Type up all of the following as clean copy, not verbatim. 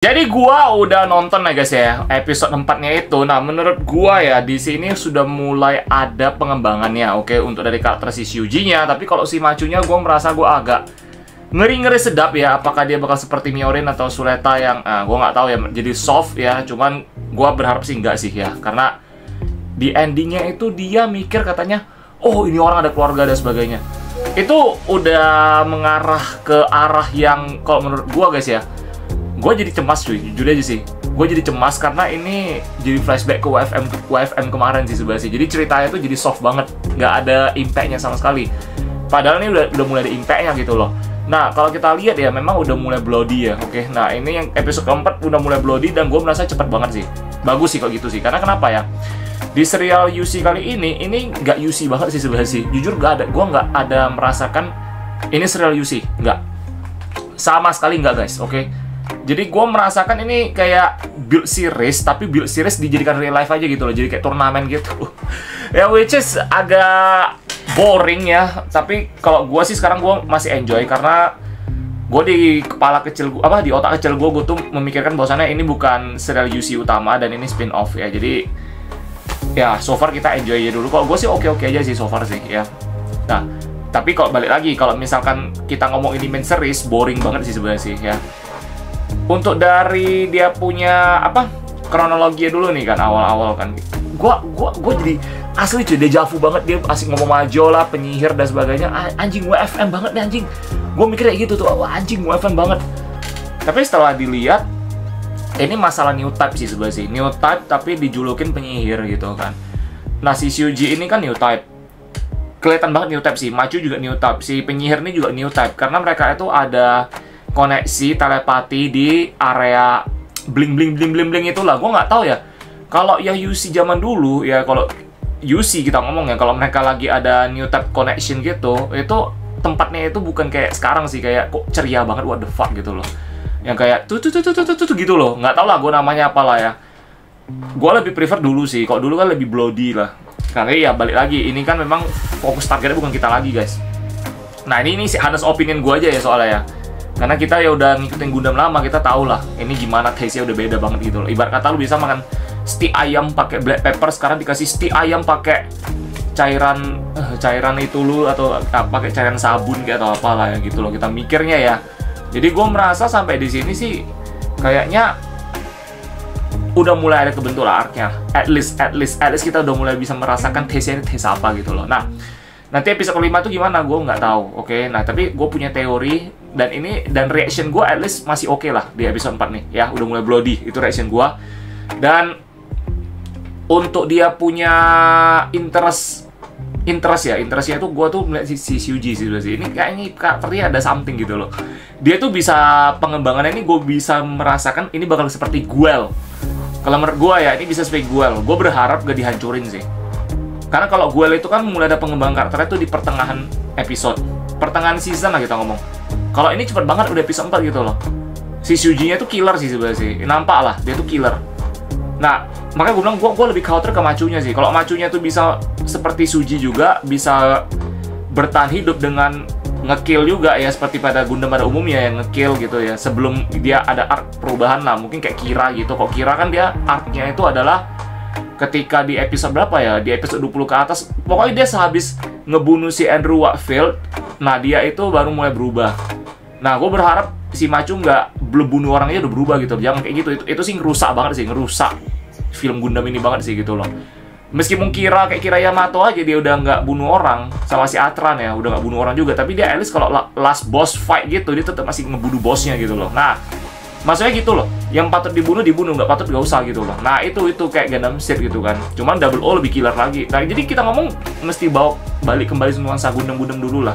Jadi gua udah nonton ya guys ya episode 4-nya itu. Nah, menurut gua ya di sini sudah mulai ada pengembangannya, oke, untuk dari karakter si Shuji-nya. Tapi kalau si Machunya gua merasa gua agak ngeri-ngeri sedap ya. Apakah dia bakal seperti Miorin atau Suleta yang gua nggak tahu ya, jadi soft ya. Cuman gua berharap sih enggak sih ya, karena di endingnya itu dia mikir katanya, oh ini orang ada keluarga dan sebagainya. Itu udah mengarah ke arah yang kalau menurut gua guys ya, gue jadi cemas cuy, jujur aja sih. Gue jadi cemas karena ini jadi flashback ke WFM kemarin sih sebenarnya sih. Jadi ceritanya tuh jadi soft banget, nggak ada impact-nya sama sekali. Padahal ini udah mulai ada impact-nya gitu loh. Nah, kalau kita lihat ya memang udah mulai bloody ya, oke. Nah, ini yang episode keempat udah mulai bloody dan gue merasa cepet banget sih. Bagus sih kalau gitu sih, karena kenapa ya? Di serial UC kali ini nggak UC banget sih sebenarnya sih. Jujur gue nggak ada merasakan ini serial UC, nggak. Sama sekali nggak guys, oke. Jadi gue merasakan ini kayak build series, tapi build series dijadikan real life aja gitu loh. Jadi kayak turnamen gitu. Ya which is agak boring ya. Tapi kalau gue sih sekarang gue masih enjoy karena gue di kepala kecil gue, di otak kecil gue tuh memikirkan bahwasannya ini bukan serial UC utama dan ini spin off ya. Jadi ya so far kita enjoy aja dulu. Kalau gue sih oke-oke aja sih so far sih ya. Nah, tapi kalau balik lagi, kalau misalkan kita ngomong ini main series, boring banget sih sebenarnya sih ya. Untuk dari dia punya kronologi dulu nih kan awal-awal kan, gua jadi asli cuy deja vu banget. Dia asik ngomong Majo lah, penyihir dan sebagainya. Anjing WFM banget nih anjing. Gue mikir kayak gitu tuh, anjing WFM banget. Tapi setelah dilihat, ini masalah new type sih sebenarnya sih. New type tapi dijulukin penyihir gitu kan. Nah si Shuji ini kan new type, kelihatan banget new type sih. Machu juga new type, si penyihir ini juga new type karena mereka itu ada koneksi telepati di area bling itulah. Gue nggak tahu ya kalau yang UC zaman dulu ya. Kalau UC kita ngomong ya, kalau mereka lagi ada new type connection gitu, itu tempatnya itu bukan kayak sekarang sih, kayak kok ceria banget, what the fuck gitu loh, yang kayak tuh gitu loh. Nggak tahu lah gue namanya apalah ya. Gue lebih prefer dulu sih, kalau dulu kan lebih bloody lah. Karena ya balik lagi, ini kan memang fokus targetnya bukan kita lagi guys. Nah ini sih honest opinion gue aja ya soalnya ya. Karena kita ya udah ngikutin Gundam lama, kita tahu lah ini gimana taste-nya udah beda banget gitu loh. Ibarat kata lu bisa makan steak ayam pakai black pepper, sekarang dikasih steak ayam pakai cairan itu lu, atau pakai cairan sabun kayak atau apalah ya gitu loh. Kita mikirnya ya. Jadi gue merasa sampai di sini sih kayaknya udah mulai ada kebentuk lah arc-nya. At least kita udah mulai bisa merasakan taste-nya ini taste apa gitu loh. Nah, nanti episode kelima tuh gimana gue nggak tahu, oke. Nah tapi gue punya teori dan reaction gue at least masih oke lah di episode 4 nih ya. Udah mulai bloody itu reaction gue. Dan untuk dia punya interestnya itu gue tuh melihat si Shuji sih sebenarnya. Ini kayaknya karakternya ada something gitu loh. Dia tuh bisa pengembangannya ini, gue bisa merasakan ini bakal seperti Guel. Kalau menurut gue ya ini bisa seperti Guel. Gue berharap gak dihancurin sih. Karena kalau Guel itu kan mulai ada pengembangan karakternya tuh di pertengahan episode, pertengahan season lah kita ngomong. Kalau ini cepet banget udah episode 4 gitu loh. Si Shuji-nya tuh killer sih sebenarnya sih. Nampak lah dia tuh killer. Nah, makanya gue bilang gue lebih khawatir ke Machunya sih. Kalau Machunya tuh bisa seperti Shuji juga, bisa bertahan hidup dengan ngekill juga ya, seperti pada Gundam pada umumnya yang ngekill gitu ya. Sebelum dia ada arc perubahan lah, mungkin kayak Kira gitu. Kok Kira kan dia arc-nya itu adalah ketika di episode berapa ya? Di episode 20 ke atas. Pokoknya dia sehabis ngebunuh si Andrew Wakefield, nah dia itu baru mulai berubah. Nah, gue berharap si Machu nggak belum bunuh orangnya udah berubah gitu. Jangan kayak gitu. Itu sih ngerusak banget sih, ngerusak film Gundam ini banget sih gitu loh. Meskipun kayak Kira Yamato aja dia udah nggak bunuh orang, sama si Atran ya udah nggak bunuh orang juga, tapi dia at least kalau last boss fight gitu dia tetap masih ngebunuh bosnya gitu loh. Nah, maksudnya gitu loh, yang patut dibunuh, nggak patut nggak usah gitu loh. Nah itu kayak Gundam Seed gitu kan. Cuman Double O lebih killer lagi. Nah jadi kita ngomong mesti balik kembali nuansa Gundam dulu lah.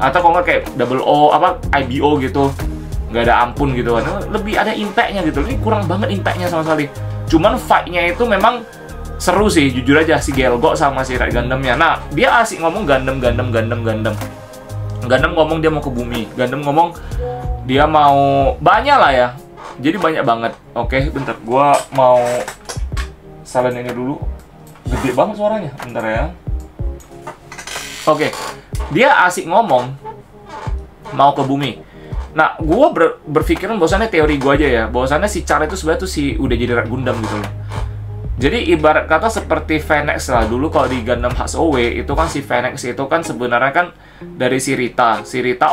Atau kalau nggak kayak Double O, IBO gitu, nggak ada ampun gitu kan. Lebih ada impact-nya gitu. Ini kurang banget impact-nya sama sekali. Cuman fight-nya itu memang seru sih, jujur aja si Gelgo sama si Red Gundam-nya. Nah dia asik ngomong Gundam. Gundam ngomong dia mau ke bumi. Gundam ngomong dia mau banyak lah ya. Jadi banyak banget. Oke, bentar. Gua mau salin ini dulu. Gede banget suaranya. Bentar ya. Oke. Dia asik ngomong mau ke bumi. Nah, gue berpikiran bahwasannya teori gue aja ya, bahwasannya si Char itu sebenarnya tuh udah jadi Red Gundam gitu loh. Jadi ibarat kata seperti Phoenix lah, dulu kalau di Gundam HOW itu kan si Phoenix itu kan sebenarnya kan dari si Rita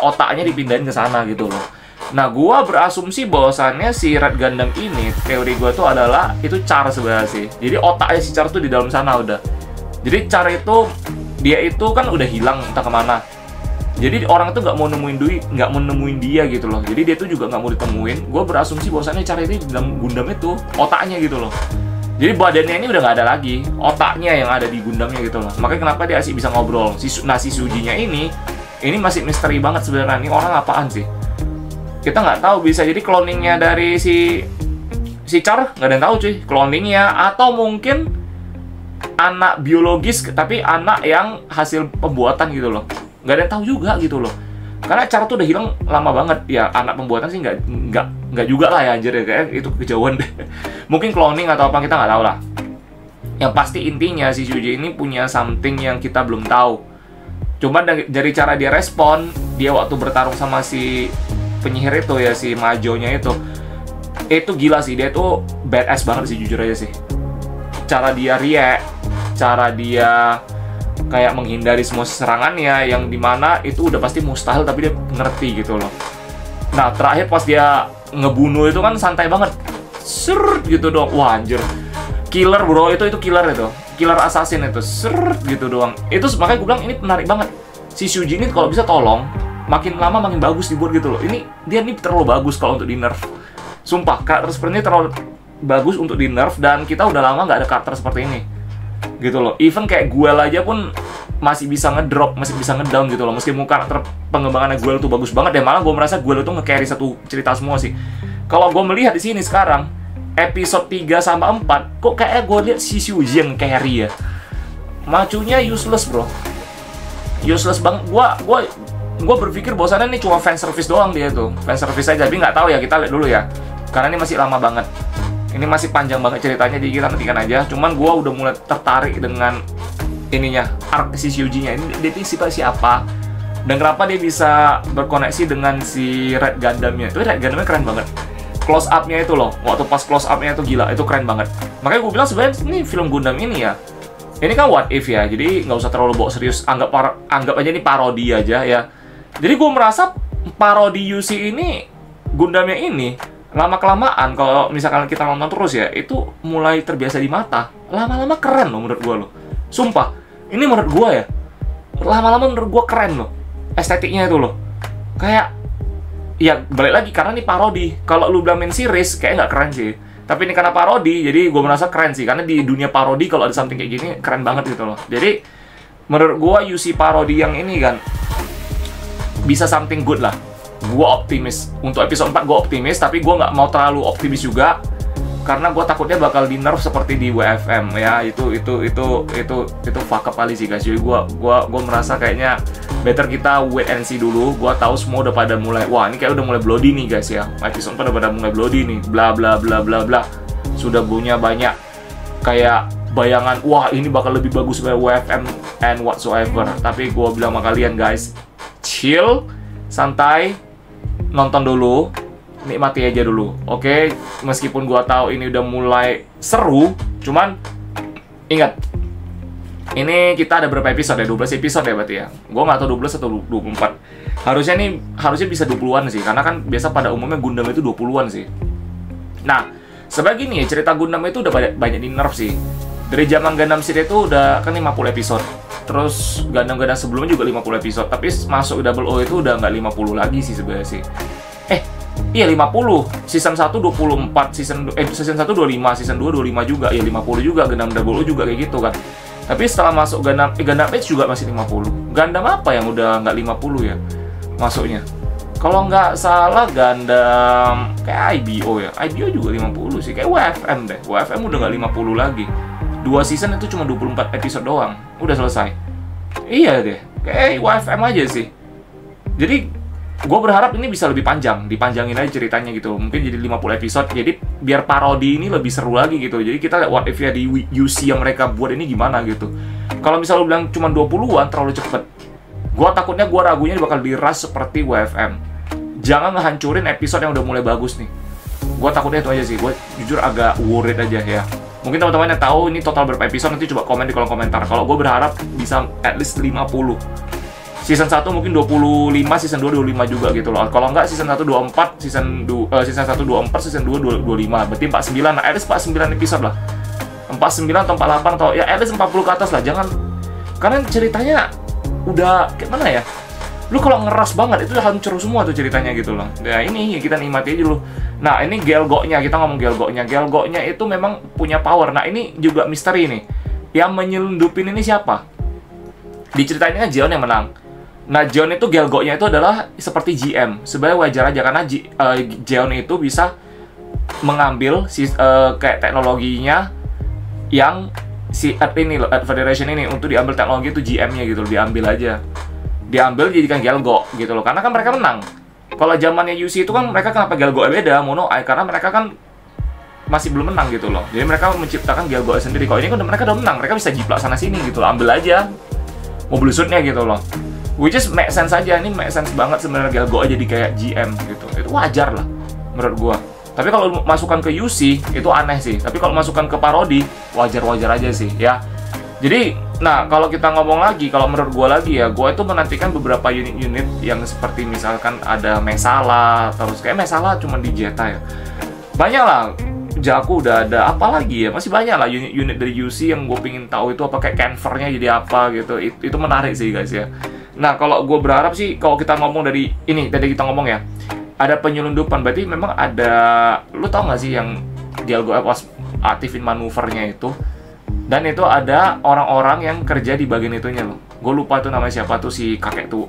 otaknya dipindahin ke sana gitu loh. Nah, gua berasumsi bahwasannya si Red Gundam ini, teori gua tuh adalah itu Char sebenarnya sih. Jadi otaknya si Char tuh di dalam sana udah. Jadi Char itu dia itu kan udah hilang entah kemana. Jadi orang tuh nggak mau nemuin dia gitu loh. Jadi dia tuh juga nggak mau ditemuin. Gua berasumsi bahwasannya Char ini di dalam Gundam itu otaknya gitu loh. Jadi badannya ini udah nggak ada lagi, otaknya yang ada di Gundamnya gitu loh. Makanya kenapa dia asik bisa ngobrol. Si Sujinya ini masih misteri banget sebenarnya. Ini orang apaan sih? Kita nggak tahu, bisa jadi cloningnya dari si Char, nggak ada yang tahu cuy. Cloningnya atau mungkin anak biologis tapi anak yang hasil pembuatan gitu loh. Nggak ada yang tahu juga gitu loh. Karena Char tuh udah hilang lama banget. Ya anak pembuatan sih nggak juga lah ya anjir ya, kayak itu kejauhan deh. Mungkin cloning atau apa kita nggak tahu lah. Yang pasti intinya si Shuji ini punya something yang kita belum tahu. Cuma dari cara dia respon, dia waktu bertarung sama si penyihir itu ya, si Majonya itu gila sih. Dia tuh badass banget sih jujur aja sih. Cara dia react, cara dia kayak menghindari semua serangannya yang dimana itu udah pasti mustahil tapi dia ngerti gitu loh. Nah terakhir pas dia ngebunuh itu kan santai banget, seret gitu doang. Wah anjir, killer bro, itu killer itu, killer assassin itu, seret gitu doang. Itu makanya gue bilang ini menarik banget. Si Shuji ini kalau bisa tolong makin lama makin bagus dibuat gitu loh. Dia terlalu bagus kalau untuk di nerf. Sumpah karakter seperti ini terlalu bagus untuk di nerf dan kita udah lama nggak ada karakter seperti ini gitu loh. Even kayak Guel aja pun masih bisa ngedrop, masih bisa ngedown gitu loh. Meskipun karakter pengembangannya Guel tuh bagus banget ya, malah gue merasa Guel itu nge-carry satu cerita semua sih. Kalau gue melihat di sini sekarang episode 3 sama 4 kok kayak gue lihat si Shuji yang carry ya. Macunya useless bro, useless banget. Gue berpikir bahwasannya ini cuma fan service doang dia tuh, fan service aja. Tapi nggak tahu ya, kita lihat dulu ya, karena ini masih lama banget. Ini masih panjang banget ceritanya, jadi kita nantikan aja. Cuman gue udah mulai tertarik dengan ininya, arc si Shuji-nya. Ini dia siapa? Dan kenapa dia bisa berkoneksi dengan si Red Gundam-nya. Itu Red Gundam-nya keren banget. Close up-nya itu loh, waktu pas close up-nya itu gila, itu keren banget. Makanya gue bilang sebenarnya ini film Gundam ini ya, ini kan what if ya, jadi nggak usah terlalu bawa serius. Anggap aja ini parodi aja ya. Jadi gue merasa parodi UC ini, Gundamnya ini lama-kelamaan kalau misalkan kita nonton terus ya, itu mulai terbiasa di mata. Lama-lama keren loh menurut gue loh. Sumpah, ini menurut gue ya, lama-lama menurut gue keren loh. Estetiknya itu loh. Kayak, ya balik lagi karena ini parodi. Kalau lu bilang main series, kayak nggak keren sih. Tapi ini karena parodi, jadi gue merasa keren sih. Karena di dunia parodi kalau ada something kayak gini, keren banget gitu loh. Jadi, menurut gue UC parodi yang ini kan, bisa something good lah. Gue optimis. Untuk episode 4 gue optimis, tapi gue nggak mau terlalu optimis juga karena gue takutnya bakal di nerf seperti di WFM ya. Itu fuck up kali sih guys. Jadi gue merasa kayaknya better kita wait and see dulu. Gue tahu semua udah pada mulai, wah ini kayak udah mulai bloody nih guys ya. Episode 4 udah pada mulai bloody nih, bla bla bla bla bla. Sudah punya banyak kayak bayangan, wah ini bakal lebih bagus dari WFM and whatsoever. Tapi gue bilang sama kalian guys, chill, santai, nonton dulu, nikmati aja dulu, oke? Meskipun gua tahu ini udah mulai seru, cuman ingat, ini kita ada berapa episode ya? 12 episode ya berarti ya? Gua nggak tahu 12 atau 24. Harusnya bisa 20-an sih, karena kan biasa pada umumnya Gundam itu 20-an sih. Nah, sebagai gini ya, cerita Gundam itu udah banyak di nerf sih. Dari zaman Gundam Seed itu udah kan 50 episode. Terus Gundam-Gundam sebelumnya juga 50 episode. Tapi masuk Double O itu udah nggak 50 lagi sih sebenarnya sih. Iya 50. Season 1 24, season 1 25, season 2 25 juga. Ya 50 juga, Gundam Double O juga kayak gitu kan. Tapi setelah masuk Gundam Age juga masih 50. Gundam apa yang udah nggak 50 ya masuknya? Kalau nggak salah Gundam kayak IBO ya. IBO juga 50 sih. Kayak WFM deh. WFM udah nggak 50 lagi. 2 season itu cuma 24 episode doang. Udah selesai. Iya deh. Kayak WFM aja sih. Jadi gue berharap ini bisa lebih panjang. Dipanjangin aja ceritanya gitu. Mungkin jadi 50 episode. Jadi biar parodi ini lebih seru lagi gitu. Jadi kita lihat what if ya di UC yang mereka buat ini gimana gitu. Kalau misalnya lu bilang cuma 20-an terlalu cepet. Gue takutnya ragunya bakal diras seperti WFM. jangan ngehancurin episode yang udah mulai bagus nih. Gue takutnya itu aja sih, gue jujur agak worried aja ya. Mungkin teman-teman yang tahu ini total berapa episode, nanti coba komen di kolom komentar. Kalau gue berharap bisa at least 50. Season 1 mungkin 25, season 2 25 juga gitu loh. Kalau enggak season 1 24, season 1 24, season 2 25. Berarti 49, nah at least 49 episode lah. 49 atau 48 atau ya at least 40 ke atas lah. Jangan, karena ceritanya udah kayak mana ya? Lu kalau ngeras banget itu hancur semua tuh ceritanya gitu loh. Ya ini ya kita nikmati aja dulu. Nah, ini Gelgonya, kita ngomong Gelgonya. Gelgonya itu memang punya power. Nah, ini juga misteri nih. Yang menyelundupin ini siapa? Diceritain kan Jeon yang menang. Nah, Jeon itu Gelgonya itu adalah seperti GM. Sebenarnya wajar aja karena Jeon itu bisa mengambil kayak teknologinya yang si Earth ini loh, Earth Federation ini, untuk diambil teknologi itu GM-nya gitu loh, diambil aja. Diambil jadikan Gelgo gitu loh, karena kan mereka menang. Kalau zamannya UC itu kan mereka kenapa Gelgo beda, Mono Eye, karena mereka kan masih belum menang gitu loh. Jadi mereka menciptakan Gelgo sendiri. Kalau ini kan mereka udah menang, mereka bisa jiplak sana sini gitu loh, ambil aja mobil suitnya gitu loh. Which is make sense aja, ini make sense banget sebenarnya Gelgo jadi kayak GM gitu. Itu wajar lah menurut gua. Tapi kalau masukkan ke UC itu aneh sih. Tapi kalau masukkan ke parodi wajar-wajar aja sih ya. Jadi, nah kalau kita ngomong lagi, kalau menurut gue lagi ya, gue itu menantikan beberapa unit-unit yang seperti misalkan ada Mesala, terus kayak Mesala cuma di Jetta ya. Banyak lah, Jaku udah ada, apa lagi ya, masih banyak lah unit-unit dari UC yang gue pingin tahu itu apa, kayak Canver-nya jadi apa gitu, itu menarik sih guys ya. Nah kalau gue berharap sih, kalau kita ngomong dari, ini tadi kita ngomong ya, ada penyelundupan, berarti memang ada, lu tau gak sih yang Dialgo pas aktifin manuvernya itu, dan itu ada orang-orang yang kerja di bagian itunya loh. Gue lupa tuh namanya siapa tuh, si kakek tuh,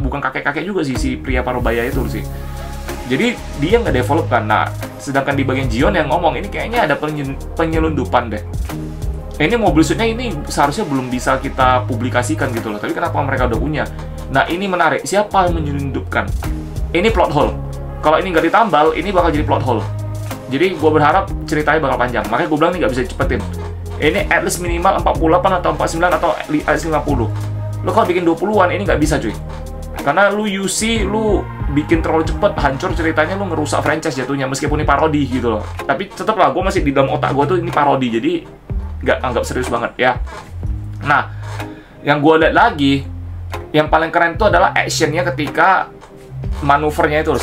bukan kakek juga sih, si pria parubaya itu sih. Jadi dia nggak develop kan. Nah, sedangkan di bagian Jion yang ngomong ini kayaknya ada penyelundupan deh. Ini mobil suitnya ini seharusnya belum bisa kita publikasikan gitu loh. Tapi kenapa mereka udah punya? Nah ini menarik. Siapa yang menyelundupkan? Ini plot hole. Kalau ini nggak ditambal, ini bakal jadi plot hole. Jadi gue berharap ceritanya bakal panjang. Makanya gue bilang ini nggak bisa cepetin. Ini at least minimal 48 atau 49 atau at least 50. Lo kalau bikin 20-an ini nggak bisa cuy. Karena lu UC, lu bikin terlalu cepet, hancur ceritanya, lu ngerusak franchise jatuhnya. Meskipun ini parodi gitu loh. Tapi tetep lah, gue masih di dalam otak gue tuh ini parodi. Jadi nggak anggap serius banget ya. Nah, yang gue lihat lagi, yang paling keren itu adalah actionnya ketika manuvernya itu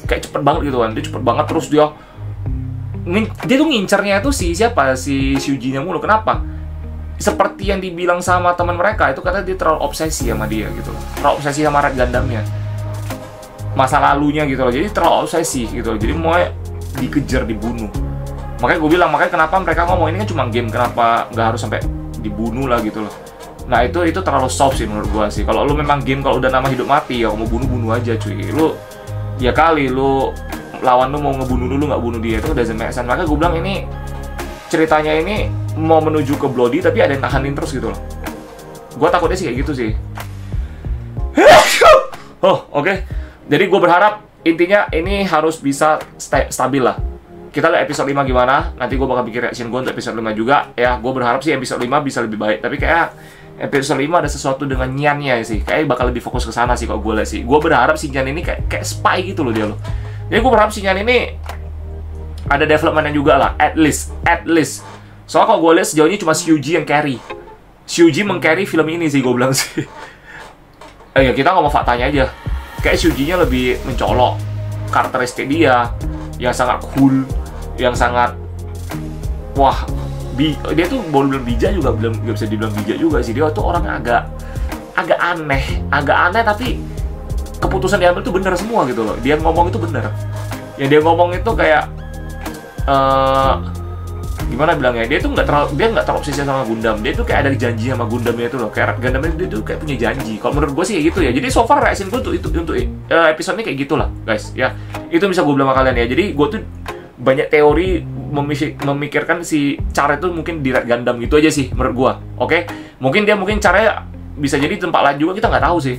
kayak cepet banget gitu kan. Dia cepet banget terus dia tuh ngincernya tuh siapa? Si Shuji-nya mulu. Kenapa? Seperti yang dibilang sama teman mereka, itu katanya dia terlalu obsesi sama dia gitu loh. Terlalu obsesi sama Red Gundam-nya. Masa lalunya gitu loh. Jadi terlalu obsesi gitu loh. Jadi mau dikejar, dibunuh. Makanya gue bilang, makanya kenapa mereka ngomong ini kan cuma game, kenapa nggak harus sampai dibunuh lah gitu loh. Nah itu terlalu soft sih menurut gue sih. Kalau lu memang game, kalau udah nama hidup mati ya mau bunuh aja cuy. Lu ya kali lu lawan lu mau ngebunuh dulu, nggak bunuh dia, itu udah doesn't make sense. Makanya gue bilang ini ceritanya ini mau menuju ke Bloody tapi ada yang nahanin terus gitu loh. Gue takutnya sih kayak gitu sih. Oh oke. Jadi gue berharap intinya ini harus bisa stabil lah. Kita lihat episode 5 gimana. Nanti gue bakal bikin reaction gue untuk episode 5 juga. Ya gue berharap sih episode 5 bisa lebih baik. Tapi kayak episode 5 ada sesuatu dengan Nyan-nya sih. Kayaknya bakal lebih fokus ke sana sih kalau gue lihat sih. Gue berharap si Nyan ini kayak spy gitu loh dia loh. Jadi gue berharap si Nyan ini ada development-nya juga lah, at least. Soalnya kalau gue lihat sejauh ini cuma Shuji yang carry. Shuji meng-carry film ini sih gue bilang sih. Ya kita ngomong faktanya aja. Kayak Shuji-nya lebih mencolok karakteristik dia yang sangat cool, yang sangat wah, dia tuh boleh bilang bijak juga, belum nggak bisa dibilang bijak juga sih. Dia tuh orangnya agak aneh tapi keputusan diambil tuh bener semua gitu loh. Dia ngomong itu bener. Yang dia ngomong itu kayak gimana bilangnya, dia tuh nggak terlalu obsesi sama Gundam. Dia tuh kayak ada janji sama Gundamnya itu loh. Kayak Gundam itu dia tuh kayak punya janji. Kalau menurut gue sih kayak gitu ya. Jadi so far reaction gue tuh untuk episode ini kayak gitulah guys ya. Itu bisa gue bilang sama kalian ya. Jadi gue tuh banyak teori memikirkan si cara itu mungkin di Red Gundam gitu aja sih menurut gue. Oke? Mungkin caranya bisa jadi tempat lain juga, kita nggak tahu sih.